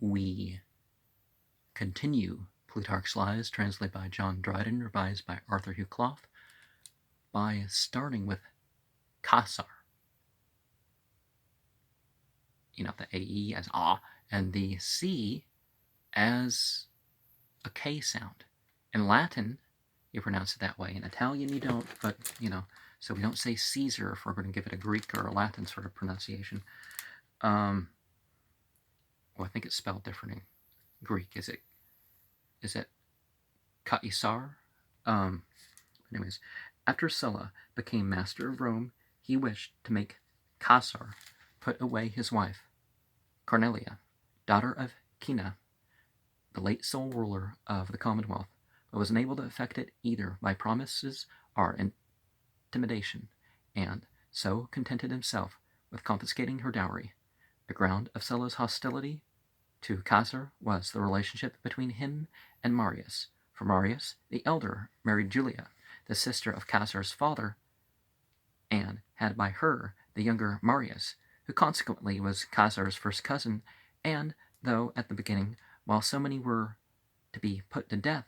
we continue Plutarch's Lies, translated by John Dryden, revised by Arthur Hugh Clough, by starting with Caesar. The AE as ah, and the C as a K sound. In Latin, you pronounce it that way. In Italian, you don't, but, so we don't say Caesar if we're going to give it a Greek or a Latin sort of pronunciation. Well, I think it's spelled different in Greek. Is it Caesar? Anyways, after Sulla became master of Rome, he wished to make Caesar put away his wife, Cornelia, daughter of Cinna, the late sole ruler of the Commonwealth, but was unable to effect it either by promises or intimidation, and so contented himself with confiscating her dowry. The ground of Sulla's hostility to Caesar was the relationship between him and Marius, for Marius, the elder, married Julia, the sister of Caesar's father, and had by her the younger Marius, who consequently was Caesar's first cousin, and though at the beginning, while so many were to be put to death,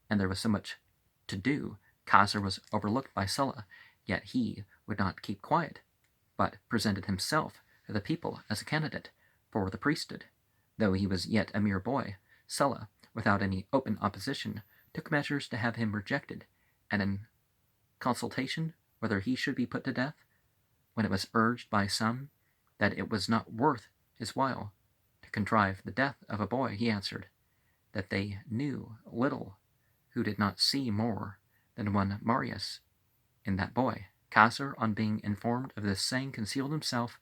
and there was so much to do, Caesar was overlooked by Sulla, yet he would not keep quiet, but presented himself to the people as a candidate for the priesthood. Though he was yet a mere boy, Sulla, without any open opposition, took measures to have him rejected, and in consultation whether he should be put to death, when it was urged by some that it was not worth his while to contrive the death of a boy, he answered, that they knew little who did not see more than one Marius in that boy. Caesar, on being informed of this saying, concealed himself,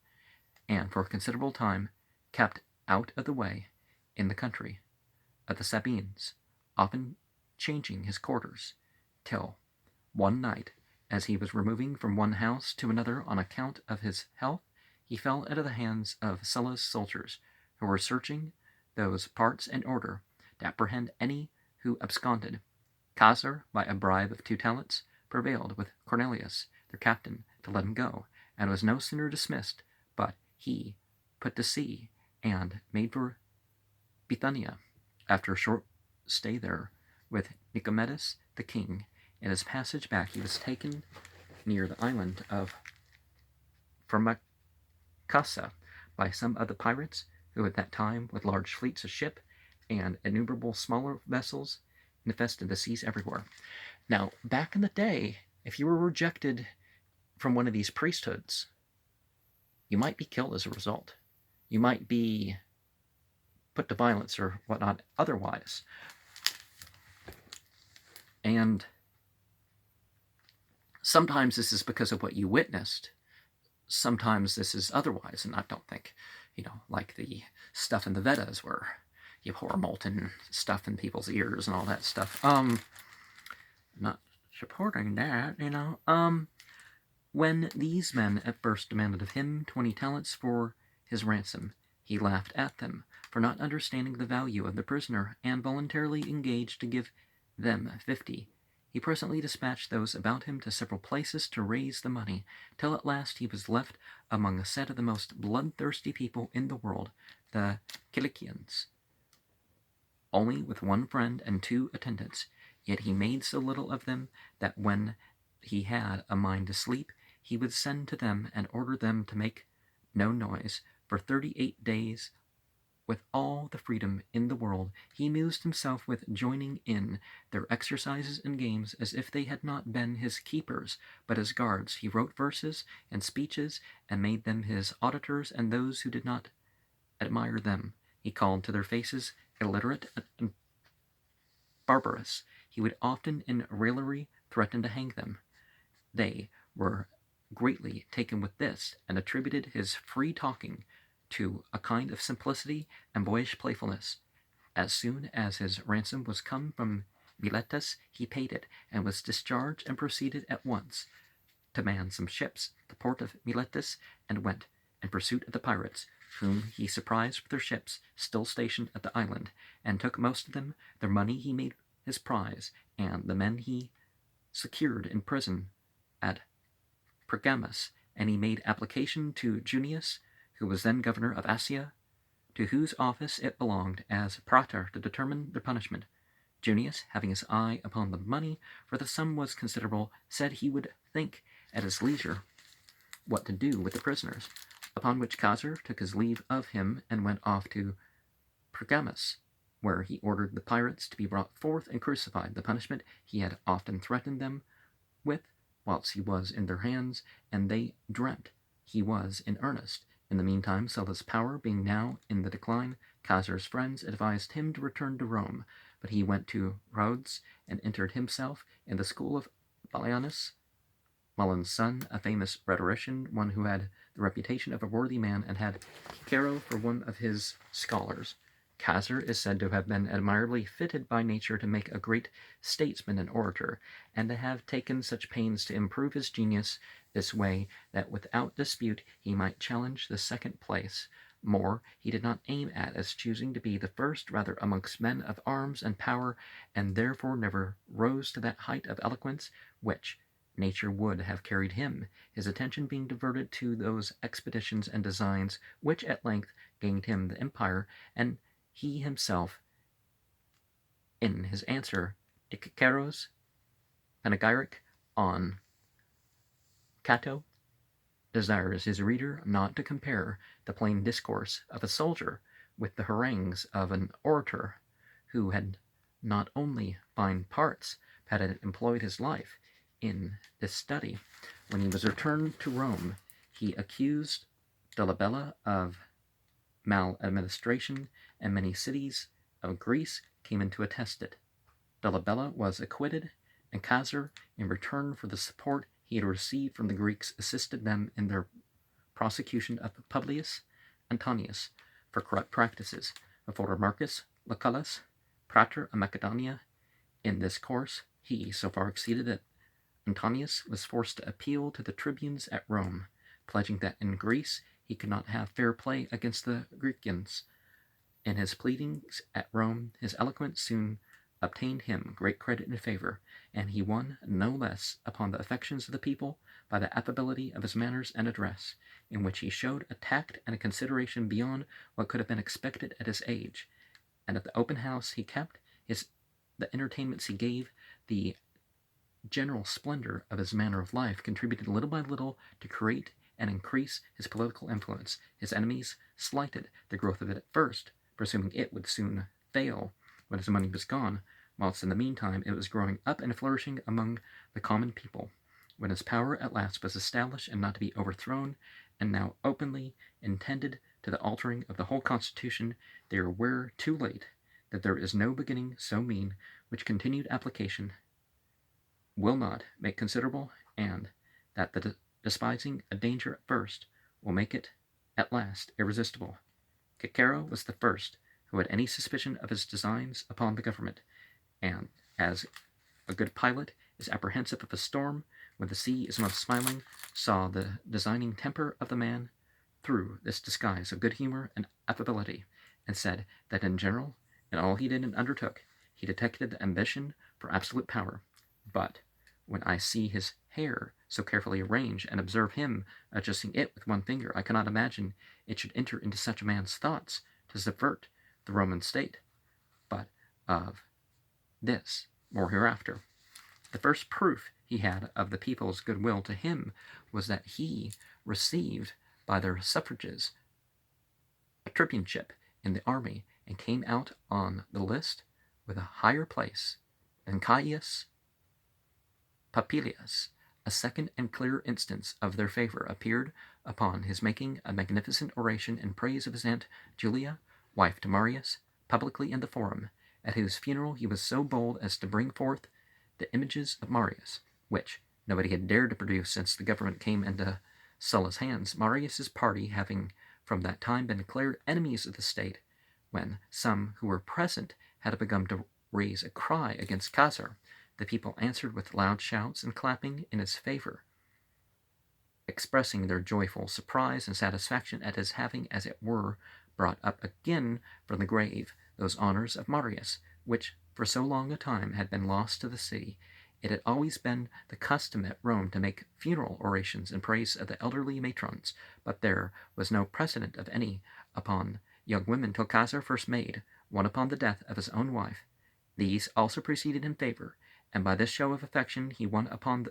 and for a considerable time kept out of the way in the country of the Sabines, often changing his quarters, till one night, as he was removing from one house to another on account of his health, he fell into the hands of Sulla's soldiers, who were searching those parts in order to apprehend any who absconded. Caesar, by a bribe of 2 talents, prevailed with Cornelius, their captain, to let him go, and was no sooner dismissed, but he put to sea and made for Bithynia. After a short stay there with Nicomedes the king, in his passage back he was taken near the island of Formacassa by some of the pirates, who at that time, with large fleets of ship and innumerable smaller vessels, infested the seas everywhere. Now, back in the day, if you were rejected from one of these priesthoods, you might be killed as a result. You might be put to violence or whatnot otherwise. And sometimes this is because of what you witnessed. Sometimes this is otherwise, and I don't think, like the stuff in the Vedas where you pour molten stuff in people's ears and all that stuff. Not supporting that, When these men at first demanded of him 20 talents for his ransom, he laughed at them for not understanding the value of the prisoner, and voluntarily engaged to give them 50. He presently dispatched those about him to several places to raise the money, till at last he was left among a set of the most bloodthirsty people in the world, the Cilicians, only with 1 friend and 2 attendants. Yet he made so little of them that when he had a mind to sleep, he would send to them and order them to make no noise. For 38 days, with all the freedom in the world, he amused himself with joining in their exercises and games as if they had not been his keepers, but his guards. He wrote verses and speeches, and made them his auditors, and those who did not admire them he called to their faces illiterate and barbarous. He would often in raillery threaten to hang them. They were greatly taken with this, and attributed his free talking to a kind of simplicity and boyish playfulness. As soon as his ransom was come from Miletus, he paid it, and was discharged, and proceeded at once to man some ships at the port of Miletus, and went in pursuit of the pirates, whom he surprised with their ships still stationed at the island, and took most of them. Their money he made his prize, and the men he secured in prison at Pergamus, and he made application to Junius, who was then governor of Asia, to whose office it belonged as praetor to determine their punishment. Junius, having his eye upon the money, for the sum was considerable, said he would think at his leisure what to do with the prisoners. Upon which Caesar took his leave of him and went off to Pergamus, where he ordered the pirates to be brought forth and crucified, the punishment he had often threatened them with whilst he was in their hands, and they dreamt he was in earnest. In the meantime, Sulla's power being now in the decline, Caesar's friends advised him to return to Rome, but he went to Rhodes and entered himself in the school of Vallianus, Mullen's son, a famous rhetorician, one who had the reputation of a worthy man and had Cicero for one of his scholars. Caesar is said to have been admirably fitted by nature to make a great statesman and orator, and to have taken such pains to improve his genius this way that without dispute he might challenge the second place. More he did not aim at as choosing to be the first rather amongst men of arms and power, and therefore never rose to that height of eloquence which nature would have carried him, his attention being diverted to those expeditions and designs which at length gained him the empire, and he himself, in his answer to Cicero's panegyric on Cato, desires his reader not to compare the plain discourse of a soldier with the harangues of an orator, who had not only fine parts, but had employed his life in this study. When he was returned to Rome, he accused Dolabella of maladministration, and many cities of Greece came in to attest it. Dolabella was acquitted, and Caesar, in return for the support he had received from the Greeks, assisted them in their prosecution of Publius Antonius for corrupt practices, before Marcus Lucullus, praetor of Macedonia. In this course he so far exceeded that Antonius was forced to appeal to the tribunes at Rome, pledging that in Greece he could not have fair play against the Grecians. In his pleadings at Rome, his eloquence soon obtained him great credit and favor, and he won no less upon the affections of the people by the affability of his manners and address, in which he showed a tact and a consideration beyond what could have been expected at his age. And at the open house he kept, the entertainments he gave, the general splendor of his manner of life contributed little by little to create and increase his political influence. His enemies slighted the growth of it at first, presuming it would soon fail when his money was gone, whilst in the meantime it was growing up and flourishing among the common people. When his power at last was established and not to be overthrown, and now openly intended to the altering of the whole constitution, they are aware too late that there is no beginning so mean which continued application will not make considerable, and that the despising a danger at first will make it at last irresistible. Cicero was the first who had any suspicion of his designs upon the government, and as a good pilot is apprehensive of a storm when the sea is most smiling, saw the designing temper of the man through this disguise of good humor and affability, and said that in general, in all he did and undertook, he detected the ambition for absolute power. But when I see his hair so carefully arranged, and observe him adjusting it with one finger, I cannot imagine it should enter into such a man's thoughts to subvert the Roman state. But of this more hereafter. The first proof he had of the people's goodwill to him was that he received by their suffrages a tribuneship in the army, and came out on the list with a higher place than Caius Popilius. A second and clearer instance of their favor appeared upon his making a magnificent oration in praise of his aunt Julia, wife to Marius, publicly in the Forum, at whose funeral he was so bold as to bring forth the images of Marius, which nobody had dared to produce since the government came into Sulla's hands, Marius's party having from that time been declared enemies of the state, when some who were present had begun to raise a cry against Caesar. The people answered with loud shouts and clapping in his favor, expressing their joyful surprise and satisfaction at his having, as it were, brought up again from the grave those honors of Marius, which for so long a time had been lost to the city. It had always been the custom at Rome to make funeral orations in praise of the elderly matrons, but there was no precedent of any upon young women till Caesar first made, one upon the death of his own wife. These also preceded in favor, and by this show of affection he won upon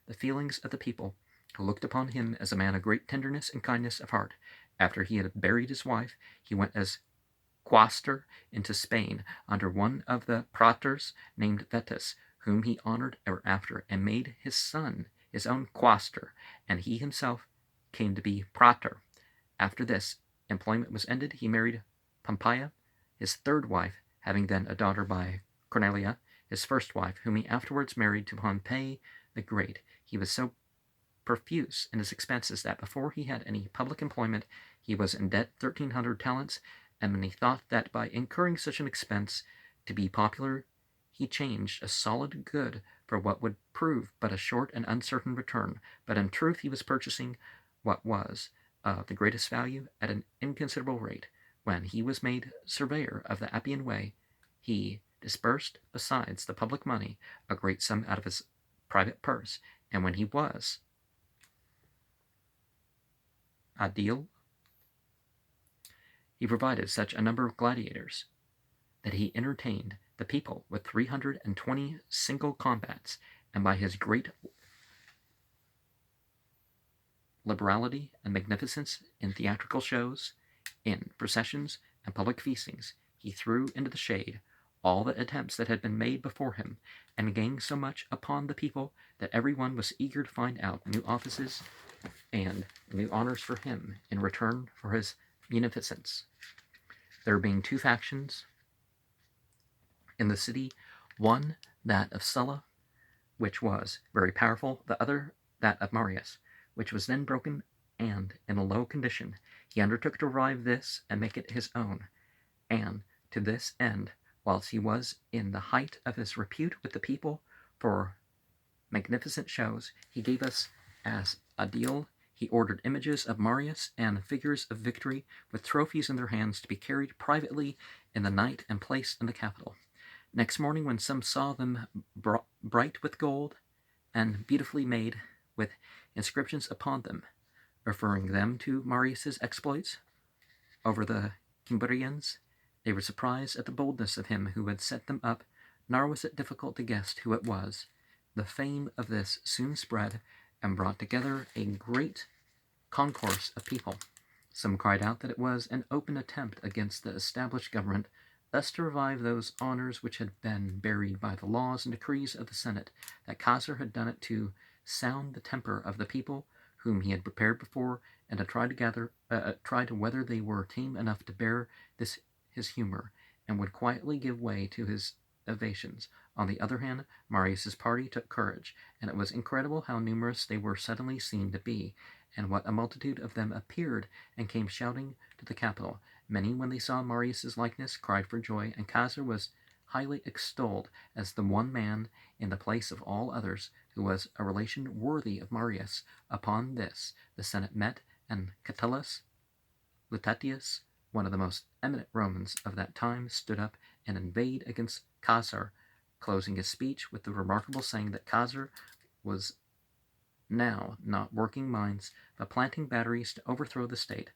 the feelings of the people, who looked upon him as a man of great tenderness and kindness of heart. After he had buried his wife, he went as quaestor into Spain under one of the praetors named Vetus, whom he honored ever after, and made his son his own quaestor, and he himself came to be praetor. After this employment was ended, he married Pompeia, his third wife, having then a daughter by Cornelia, his first wife, whom he afterwards married to Pompey the Great. He was so profuse in his expenses that before he had any public employment he was in debt 1,300 talents, and when he thought that by incurring such an expense to be popular he changed a solid good for what would prove but a short and uncertain return, but in truth he was purchasing what was of the greatest value at an inconsiderable rate. When he was made surveyor of the Appian Way, he disbursed, besides the public money, a great sum out of his private purse, and when he was aedile, he provided such a number of gladiators that he entertained the people with 320 single combats, and by his great liberality and magnificence in theatrical shows, in processions and public feastings, he threw into the shade all the attempts that had been made before him, and gained so much upon the people that every one was eager to find out new offices and new honors for him in return for his munificence. There being two factions in the city, one that of Sulla, which was very powerful, the other that of Marius, which was then broken and in a low condition. He undertook to revive this and make it his own, and to this end, whilst he was in the height of his repute with the people for magnificent shows, he gave us as aedile. He ordered images of Marius and figures of victory with trophies in their hands to be carried privately in the night and placed in the Capitol. Next morning, when some saw them bright with gold and beautifully made, with inscriptions upon them, referring them to Marius's exploits over the Cimbrians, they were surprised at the boldness of him who had set them up, nor was it difficult to guess who it was. The fame of this soon spread, and brought together a great concourse of people. Some cried out that it was an open attempt against the established government, thus to revive those honors which had been buried by the laws and decrees of the Senate, that Caesar had done it to sound the temper of the people whom he had prepared before, and to try to whether they were tame enough to bear this his humor, and would quietly give way to his evasions. On the other hand, Marius's party took courage, and it was incredible how numerous they were suddenly seen to be, and what a multitude of them appeared and came shouting to the Capitol. Many, when they saw Marius's likeness, cried for joy, and Caesar was highly extolled as the one man in the place of all others who was a relation worthy of Marius. Upon this the Senate met, and Catullus Lutatius, one of the most eminent Romans of that time, stood up and inveighed against Caesar, closing his speech with the remarkable saying that Caesar was now not working mines, but planting batteries to overthrow the state.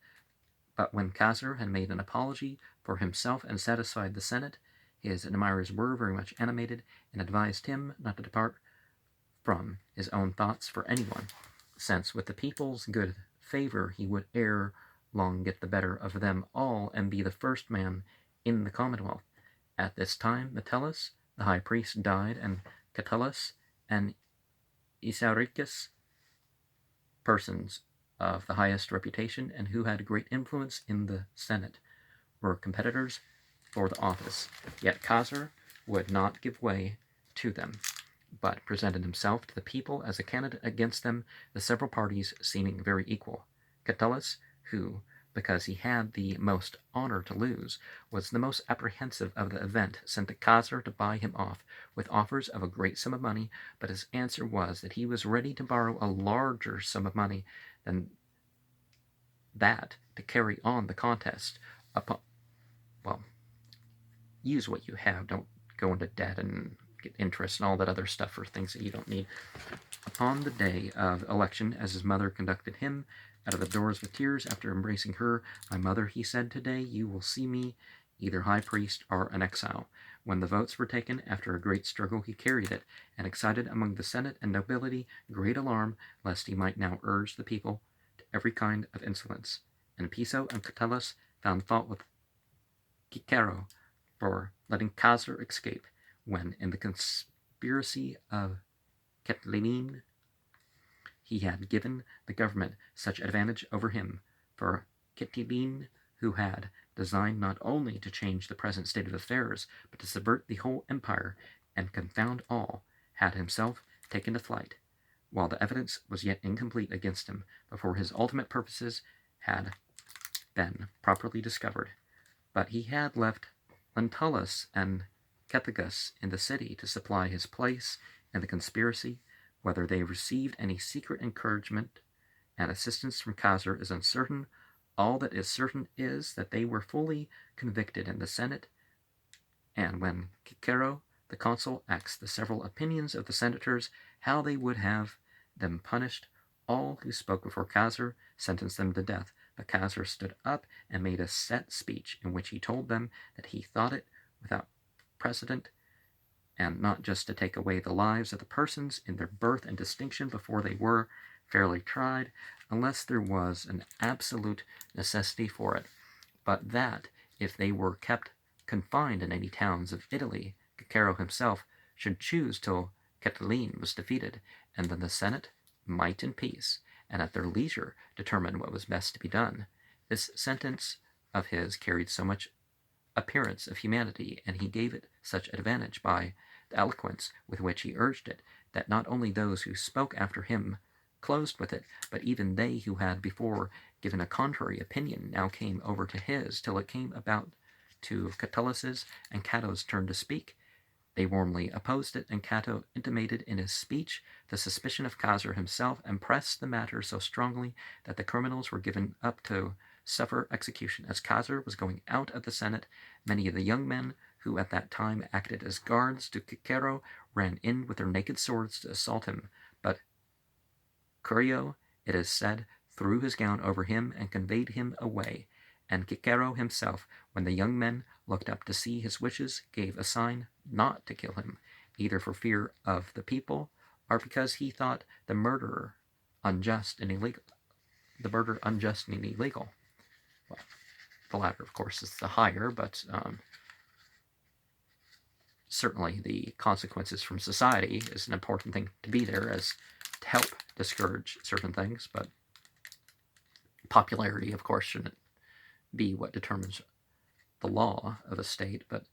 But when Caesar had made an apology for himself and satisfied the Senate, his admirers were very much animated, and advised him not to depart from his own thoughts for anyone, since with the people's good favor he would ere long get the better of them all, and be the first man in the commonwealth. At this time Metellus, the high priest, died, and Catullus and Isauricus, persons of the highest reputation and who had great influence in the Senate, were competitors for the office. Yet Caesar would not give way to them, but presented himself to the people as a candidate against them, the several parties seeming very equal. Catullus, who, because he had the most honor to lose, was the most apprehensive of the event, sent to Caesar to buy him off, with offers of a great sum of money, but his answer was that he was ready to borrow a larger sum of money than that to carry on the contest. Use what you have, don't go into debt and get interest and all that other stuff for things that you don't need. Upon the day of election, as his mother conducted him out of the doors with tears. After embracing her, "My mother," he said, "today you will see me either high priest or an exile." When the votes were taken, after a great struggle he carried it, and excited among the senate and nobility great alarm, lest he might now urge the people to every kind of insolence. And Piso and Catullus found fault with Cicero for letting Casar escape, when in the conspiracy of Catiline he had given the government such advantage over him. For Catiline, who had designed not only to change the present state of affairs, but to subvert the whole empire and confound all, had himself taken to flight, while the evidence was yet incomplete against him, before his ultimate purposes had been properly discovered. But he had left Lentulus and Cethegus in the city to supply his place in the conspiracy. Whether they received any secret encouragement and assistance from Casar is uncertain. All that is certain is that they were fully convicted in the Senate, and when Cicero, the consul, asked the several opinions of the senators how they would have them punished, all who spoke before Casar sentenced them to death. But Casar stood up and made a set speech in which he told them that he thought it without precedent, and not just to take away the lives of the persons in their birth and distinction before they were fairly tried, unless there was an absolute necessity for it, but that if they were kept confined in any towns of Italy, Cicero himself should choose till Catiline was defeated, and then the Senate might in peace, and at their leisure, determine what was best to be done. This sentence of his carried so much appearance of humanity, and he gave it such advantage by the eloquence with which he urged it, that not only those who spoke after him closed with it, but even they who had before given a contrary opinion now came over to his, till it came about to Catullus's and Cato's turn to speak. They warmly opposed it, and Cato intimated in his speech the suspicion of Casar himself, and pressed the matter so strongly that the criminals were given up to suffer execution. As Casar was going out of the Senate, many of the young men who at that time acted as guards to Cicero ran in with their naked swords to assault him, but Curio, it is said, threw his gown over him and conveyed him away. And Cicero himself, when the young men looked up to see his wishes, gave a sign not to kill him, either for fear of the people, or because he thought the murder unjust and illegal. Well, the latter, of course, is the higher, but certainly the consequences from society is an important thing to be there as to help discourage certain things, but popularity, of course, shouldn't be what determines the law of a state. But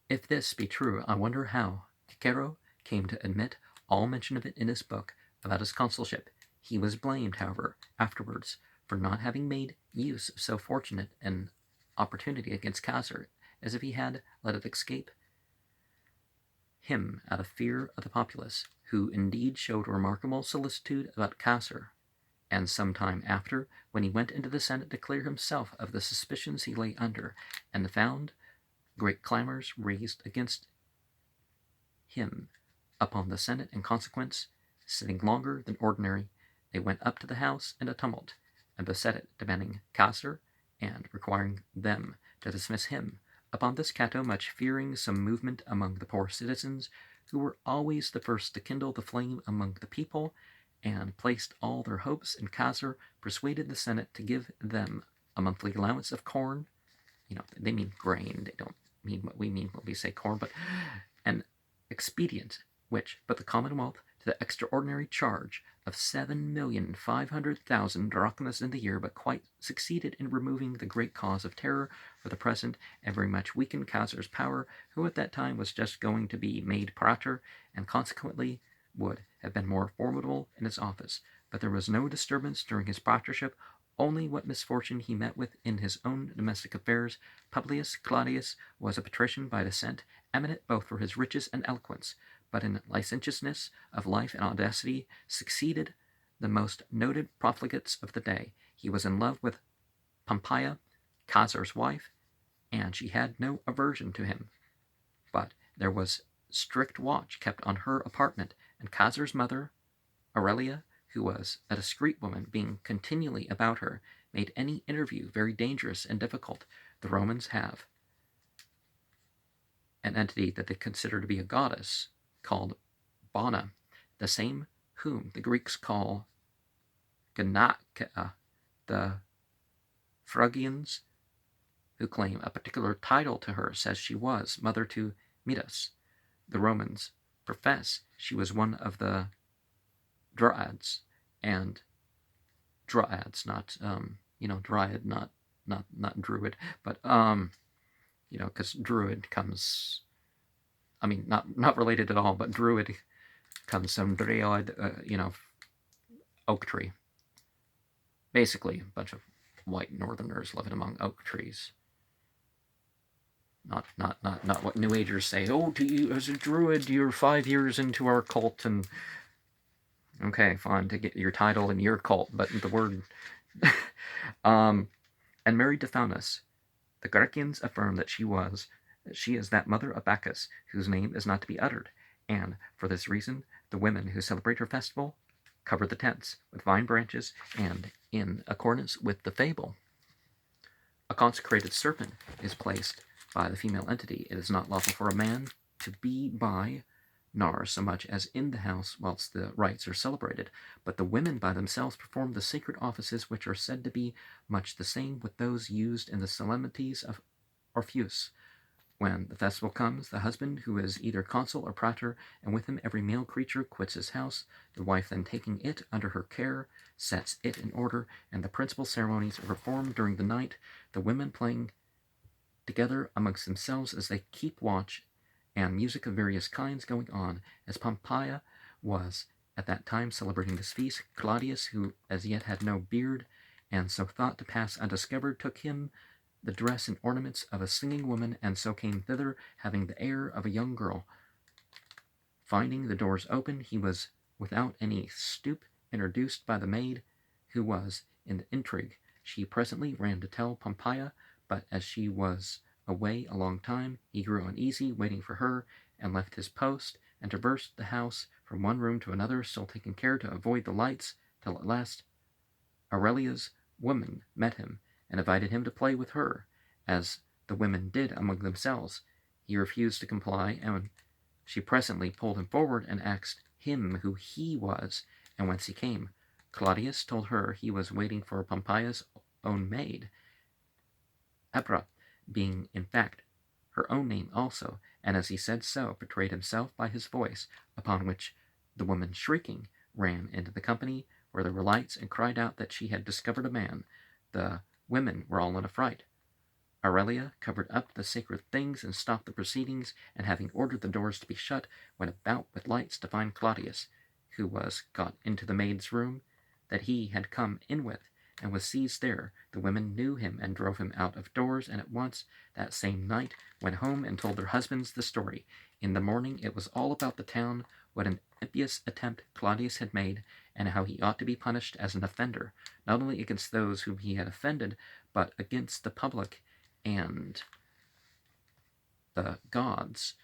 if this be true, I wonder how Cicero came to admit all mention of it in his book about his consulship. He was blamed, however, afterwards for not having made use of so fortunate an opportunity against Casar, as if he had let it escape him out of fear of the populace, who indeed showed remarkable solicitude about Casar, and some time after, when he went into the Senate to clear himself of the suspicions he lay under, and found great clamors raised against him upon the Senate in consequence, sitting longer than ordinary, they went up to the house in a tumult, and beset it, demanding Casar, and requiring them to dismiss him. Upon this Cato, much fearing some movement among the poor citizens, who were always the first to kindle the flame among the people, and placed all their hopes in Casar, persuaded the Senate to give them a monthly allowance of corn. They mean grain, they don't mean what we mean when we say corn, but an expedient which put the Commonwealth to the extraordinary charge of 7,500,000 drachmas in the year, but quite succeeded in removing the great cause of terror for the present, and very much weakened Casar's power, who at that time was just going to be made praetor, and consequently would have been more formidable in his office. But there was no disturbance during his praetorship, only what misfortune he met with in his own domestic affairs. Publius Claudius was a patrician by descent, eminent both for his riches and eloquence, but in licentiousness of life and audacity succeeded the most noted profligates of the day. He was in love with Pompeia, Casar's wife, and she had no aversion to him. But there was strict watch kept on her apartment, and Casar's mother, Aurelia, who was a discreet woman, being continually about her, made any interview very dangerous and difficult. The Romans have an entity that they consider to be a goddess called Bona, the same whom the Greeks call Ganaka. The Phrygians, who claim a particular title to her, says she was mother to Midas. The Romans profess she was one of the Dryads, and Dryads, not Dryad, not Druid, but because Druid comes, not related at all, but Druid comes from Dryad, oak tree. Basically, a bunch of white northerners living among oak trees. Not what New Agers say. Oh, to you as a druid, you're 5 years into our cult, and okay, fine to get your title in your cult, but the word. And married to Faunus. The Grecians affirm that she is that mother of Bacchus, whose name is not to be uttered, and for this reason, the women who celebrate her festival cover the tents with vine branches, and in accordance with the fable, a consecrated serpent is placed by the female entity. It is not lawful for a man to be by, nor so much as in the house whilst the rites are celebrated, but the women by themselves perform the sacred offices, which are said to be much the same with those used in the solemnities of Orpheus. When the festival comes, the husband, who is either consul or praetor, and with him every male creature, quits his house. The wife, then taking it under her care, sets it in order, and the principal ceremonies are performed during the night, the women playing together amongst themselves as they keep watch, and music of various kinds going on. As Pompeia was at that time celebrating this feast, Claudius, who as yet had no beard, and so thought to pass undiscovered, took him the dress and ornaments of a singing woman, and so came thither, having the air of a young girl. Finding the doors open, he was, without any stoop, introduced by the maid, who was in the intrigue. She presently ran to tell Pompeia, but as she was away a long time, he grew uneasy, waiting for her, and left his post, and traversed the house from one room to another, still taking care to avoid the lights, till at last Aurelia's woman met him, and invited him to play with her, as the women did among themselves. He refused to comply, and she presently pulled him forward and asked him who he was, and whence he came. Claudius told her he was waiting for Pompeia's own maid, Abra, being in fact her own name also, and as he said so, betrayed himself by his voice, upon which the woman, shrieking, ran into the company, where there were lights, and cried out that she had discovered a man. The women were all in a fright. Aurelia covered up the sacred things and stopped the proceedings, and having ordered the doors to be shut, went about with lights to find Claudius, who was got into the maid's room that he had come in with, and was seized there. The women knew him and drove him out of doors, and at once, that same night, went home and told their husbands the story. In the morning it was all about the town, what an impious attempt Claudius had made, and how he ought to be punished as an offender, not only against those whom he had offended, but against the public and the gods.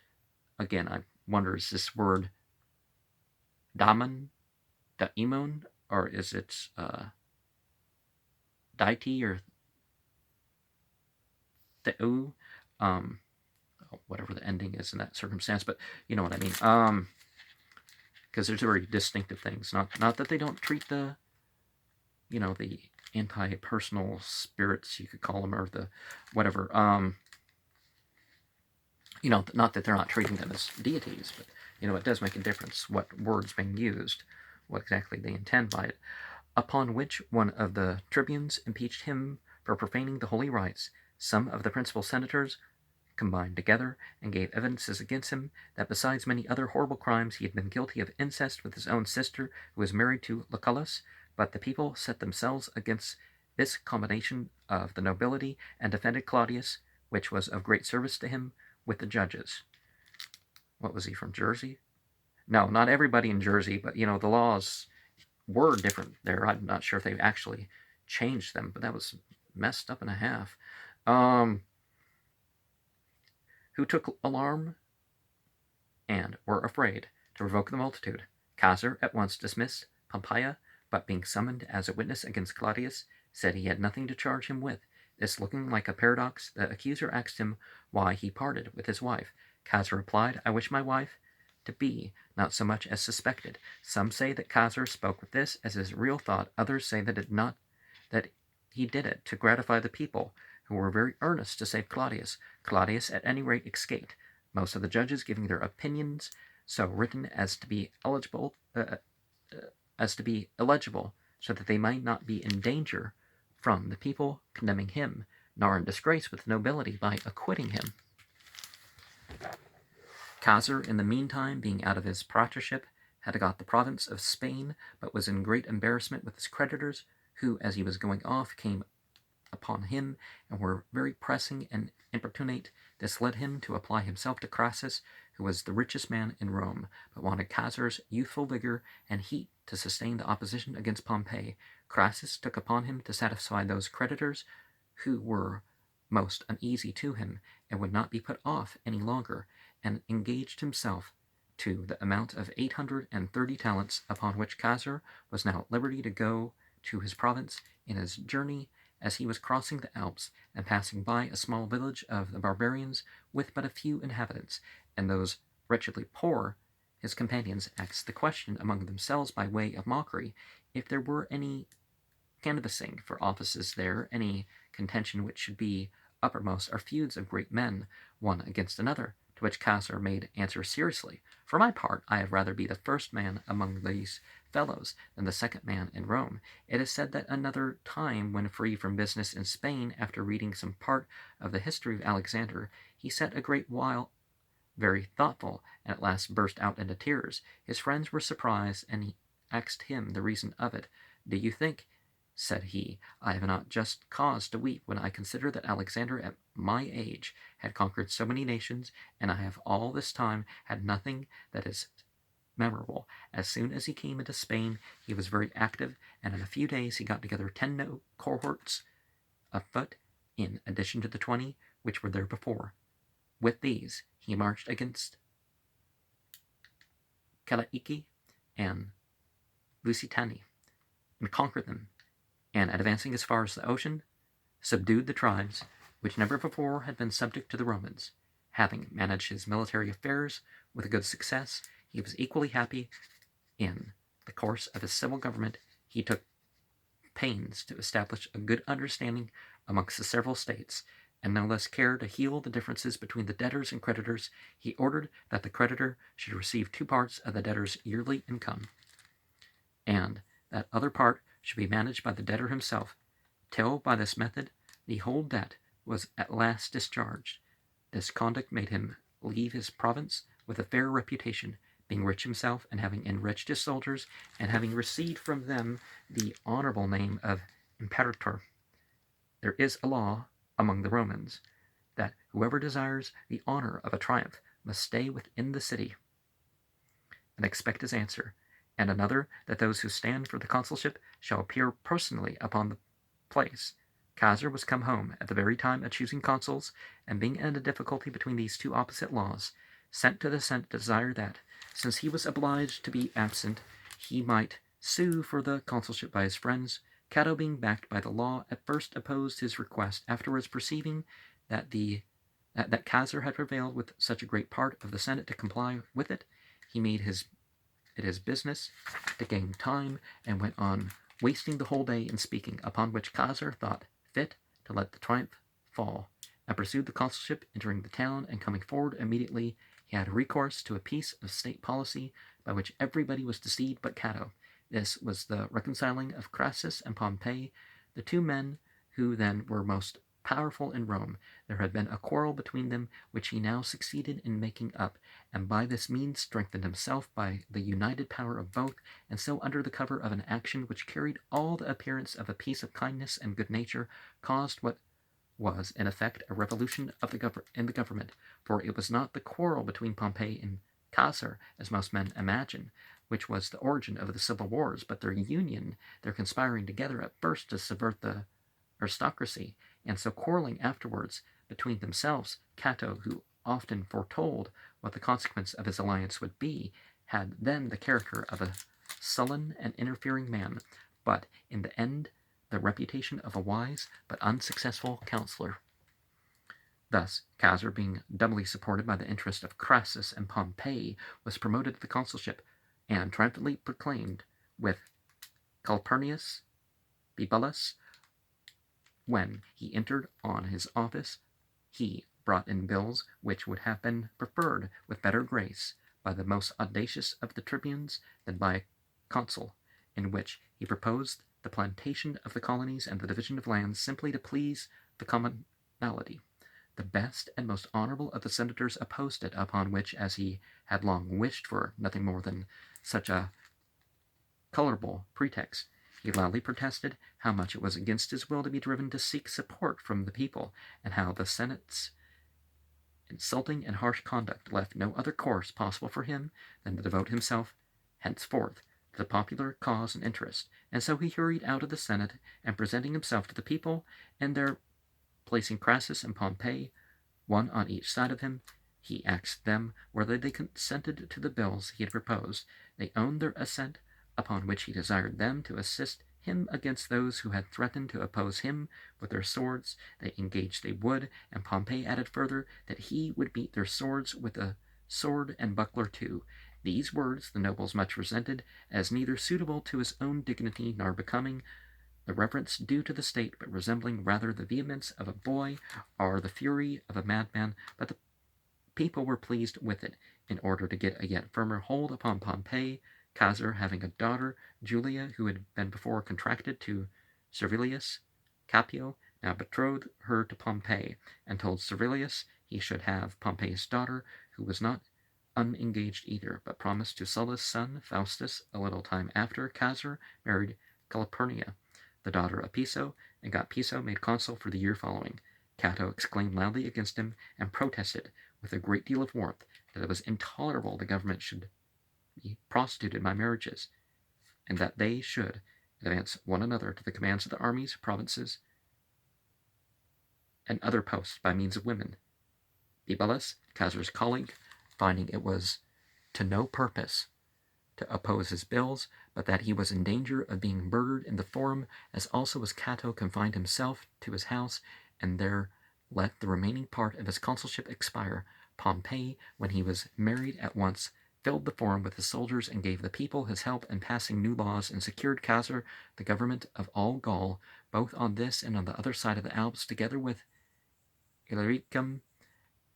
Again, I wonder, is this word daimon, or is it deity or theou? Whatever the ending is in that circumstance, but you know what I mean. Because there's very distinctive things. Not that they don't treat the anti-personal spirits, you could call them, or the whatever. Not that they're not treating them as deities, but it does make a difference what words being used, what exactly they intend by it. Upon which one of the tribunes impeached him for profaning the holy rites. Some of the principal senators combined together and gave evidences against him that besides many other horrible crimes he had been guilty of incest with his own sister, who was married to Lucullus. But the people set themselves against this combination of the nobility and defended Claudius, which was of great service to him, with the judges. What was he, from Jersey? No, not everybody in Jersey, but the laws were different there. I'm not sure if they actually changed them, but that was messed up and a half. Who took alarm and were afraid to provoke the multitude. Caesar at once dismissed Pompeia, but being summoned as a witness against Claudius, said he had nothing to charge him with. This looking like a paradox, the accuser asked him why he parted with his wife. Caesar replied, I wish my wife to be not so much as suspected. Some say that Caesar spoke with this as his real thought, others say that he did it to gratify the people, who were very earnest to save Claudius. Claudius at any rate escaped, most of the judges giving their opinions so written as to be illegible, so that they might not be in danger from the people condemning him, nor in disgrace with the nobility by acquitting him. Caesar, in the meantime, being out of his praetorship, had got the province of Spain, but was in great embarrassment with his creditors, who, as he was going off, came upon him and were very pressing and importunate. This led him to apply himself to Crassus, who was the richest man in Rome, but wanted Caesar's youthful vigor and heat to sustain the opposition against Pompey. Crassus took upon him to satisfy those creditors who were most uneasy to him and would not be put off any longer, and engaged himself to the amount of 830 talents, upon which Caesar was now at liberty to go to his province. In his journey, as he was crossing the Alps and passing by a small village of the barbarians with but a few inhabitants, and those wretchedly poor, his companions asked the question among themselves by way of mockery, if there were any canvassing for offices there, any contention which should be uppermost, or feuds of great men, one against another. To which Caesar made answer seriously, For my part, I had rather be the first man among these fellows than the second man in Rome. It is said that another time, when free from business in Spain, after reading some part of the history of Alexander, he sat a great while very thoughtful, and at last burst out into tears. His friends were surprised, and he asked him the reason of it. Do you think, said he, I have not just cause to weep when I consider that Alexander at my age had conquered so many nations, and I have all this time had nothing that is memorable. As soon as he came into Spain, he was very active, and in a few days he got together 10 cohorts of foot, in addition to the 20 which were there before. With these he marched against Calaiki and Lusitani, and conquered them, and advancing as far as the ocean, subdued the tribes which never before had been subject to the Romans. Having managed his military affairs with good success, he was equally happy in the course of his civil government. He took pains to establish a good understanding amongst the several states, and no less care to heal the differences between the debtors and creditors. He ordered that the creditor should receive 2 parts of the debtor's yearly income, and that other part should be managed by the debtor himself, till by this method the whole debt was at last discharged. This conduct made him leave his province with a fair reputation, being rich himself, and having enriched his soldiers, and having received from them the honorable name of Imperator. There is a law among the Romans that whoever desires the honor of a triumph must stay within the city and expect his answer, and another that those who stand for the consulship shall appear personally upon the place. Caesar was come home at the very time of choosing consuls, and being in a difficulty between these 2 opposite laws, sent to the Senate to desire that, since he was obliged to be absent, he might sue for the consulship by his friends. Cato, being backed by the law, at first opposed his request. Afterwards, perceiving that Caesar had prevailed with such a great part of the Senate to comply with it, he made it his business to gain time, and went on wasting the whole day in speaking, upon which Caesar thought fit to let the triumph fall, and pursued the consulship, entering the town, and coming forward immediately, he had recourse to a piece of state policy by which everybody was deceived but Cato. This was the reconciling of Crassus and Pompey, the 2 men who then were most powerful in Rome. There had been a quarrel between them, which he now succeeded in making up, and by this means strengthened himself by the united power of both, and so under the cover of an action which carried all the appearance of a piece of kindness and good nature, caused what was in effect a revolution of in the government. For it was not the quarrel between Pompey and Caesar, as most men imagine, which was the origin of the civil wars, but their union, their conspiring together at first to subvert the aristocracy, and so quarreling afterwards between themselves. Cato, who often foretold what the consequence of his alliance would be, had then the character of a sullen and interfering man, but in the end the reputation of a wise but unsuccessful counselor. Thus, Caesar, being doubly supported by the interest of Crassus and Pompey, was promoted to the consulship, and triumphantly proclaimed with Calpurnius Bibulus. When he entered on his office, he brought in bills which would have been preferred with better grace by the most audacious of the tribunes than by a consul, in which he proposed the plantation of the colonies and the division of lands simply to please the commonalty. The best and most honorable of the senators opposed it, upon which, as he had long wished for nothing more than such a colorable pretext, he loudly protested how much it was against his will to be driven to seek support from the people, and how the Senate's insulting and harsh conduct left no other course possible for him than to devote himself henceforth to the popular cause and interest. And so he hurried out of the Senate, and presenting himself to the people, and there placing Crassus and Pompey, one on each side of him, he asked them whether they consented to the bills he had proposed. They owned their assent, upon which he desired them to assist him against those who had threatened to oppose him with their swords. They engaged they would, and Pompey added further that he would meet their swords with a sword and buckler too. These words the nobles much resented, as neither suitable to his own dignity nor becoming the reverence due to the state, but resembling rather the vehemence of a boy or the fury of a madman. But the people were pleased with it. In order to get a yet firmer hold upon Pompey, Caesar, having a daughter, Julia, who had been before contracted to Servilius Capio, now betrothed her to Pompey, and told Servilius he should have Pompey's daughter, who was not unengaged either, but promised to Sulla's son Faustus. A little time after, Caesar married Calpurnia, the daughter of Piso, and got Piso made consul for the year following. Cato exclaimed loudly against him, and protested with a great deal of warmth that it was intolerable the government should be prostituted by marriages, and that they should advance one another to the commands of the armies, provinces, and other posts by means of women. Bibulus, Caesar's colleague, finding it was to no purpose to oppose his bills, but that he was in danger of being murdered in the forum, as also as Cato confined himself to his house, and there let the remaining part of his consulship expire, Pompey, when he was married, at once filled the forum with his soldiers, and gave the people his help in passing new laws, and secured Caesar the government of all Gaul, both on this and on the other side of the Alps, together with Illyricum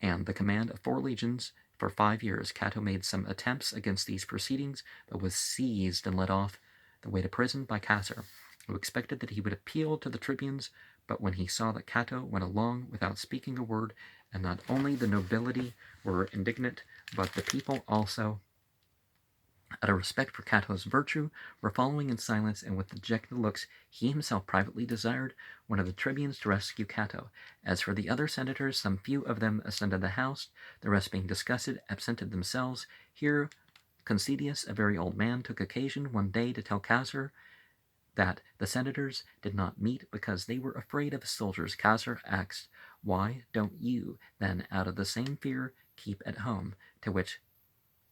and the command of 4 legions. For 5 years, Cato made some attempts against these proceedings, but was seized and led off the way to prison by Caesar, who expected that he would appeal to the tribunes. But when he saw that Cato went along without speaking a word, and not only the nobility were indignant, but the people also, out of respect for Cato's virtue, were following in silence, and with dejected looks, he himself privately desired one of the tribunes to rescue Cato. As for the other senators, some few of them ascended the house, the rest being disgusted, absented themselves. Here Concedius, a very old man, took occasion one day to tell Caesar that the senators did not meet because they were afraid of the soldiers. Caesar asked, "Why don't you, then, out of the same fear, keep at home?" To which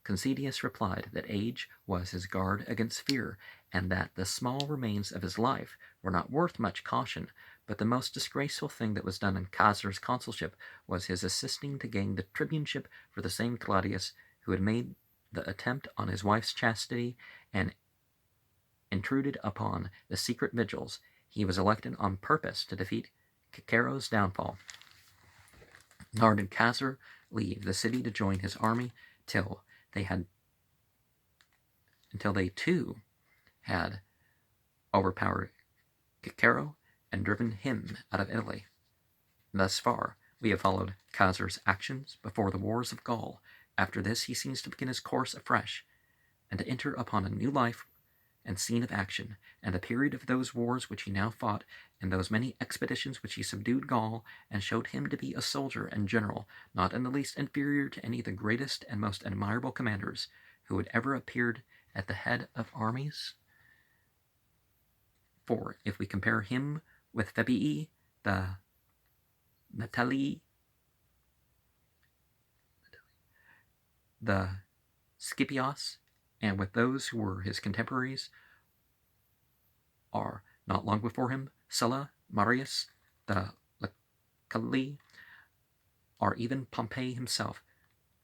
Concedius replied that age was his guard against fear, and that the small remains of his life were not worth much caution. But the most disgraceful thing that was done in Caesar's consulship was his assisting to gain the tribuneship for the same Claudius, who had made the attempt on his wife's chastity and intruded upon the secret vigils. He was elected on purpose to defeat Cicero's downfall. Nor did Caesar leave the city to join his army until they too had overpowered Cicero and driven him out of Italy. Thus far, we have followed Caesar's actions before the wars of Gaul. After this, he seems to begin his course afresh, and to enter upon a new life and scene of action, and the period of those wars which he now fought, and those many expeditions which he subdued Gaul, and showed him to be a soldier and general, not in the least inferior to any of the greatest and most admirable commanders who had ever appeared at the head of armies. For if we compare him with Phebii, the Natalie, the Scipios, and with those who were his contemporaries are not long before him, Sulla, Marius, the Luculli, or even Pompey himself,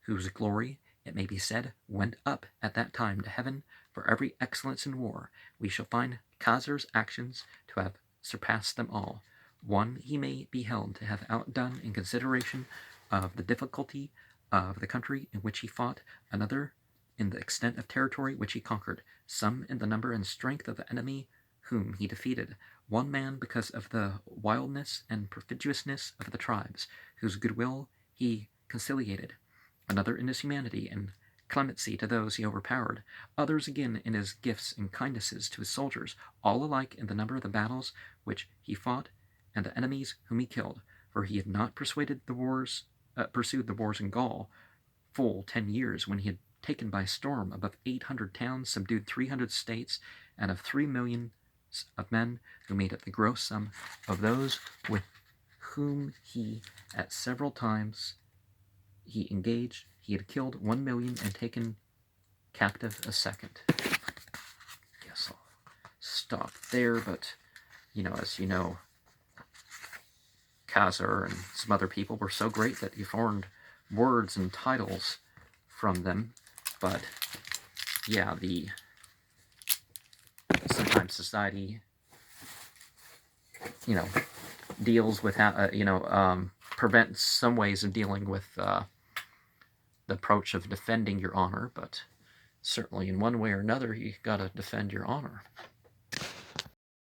whose glory, it may be said, went up at that time to heaven for every excellence in war, we shall find Caesar's actions to have surpassed them all. One he may be held to have outdone in consideration of the difficulty of the country in which he fought, another in the extent of territory which he conquered, some in the number and strength of the enemy whom he defeated, one man because of the wildness and perfidiousness of the tribes, whose goodwill he conciliated, another in his humanity and clemency to those he overpowered, others again in his gifts and kindnesses to his soldiers, all alike in the number of the battles which he fought and the enemies whom he killed, for he had not pursued the wars in Gaul full 10 years, when he had taken by storm above 800 towns, subdued 300 states, and of 3 millions of men, who made up the gross sum of those with whom he at several times he engaged. He had killed 1 million and taken captive a second. Guess I'll stop there, but, as you know, Caesar and some other people were so great that he formed words and titles from them. But, yeah, sometimes society, deals with, prevents some ways of dealing with the approach of defending your honor, but certainly in one way or another, you gotta defend your honor.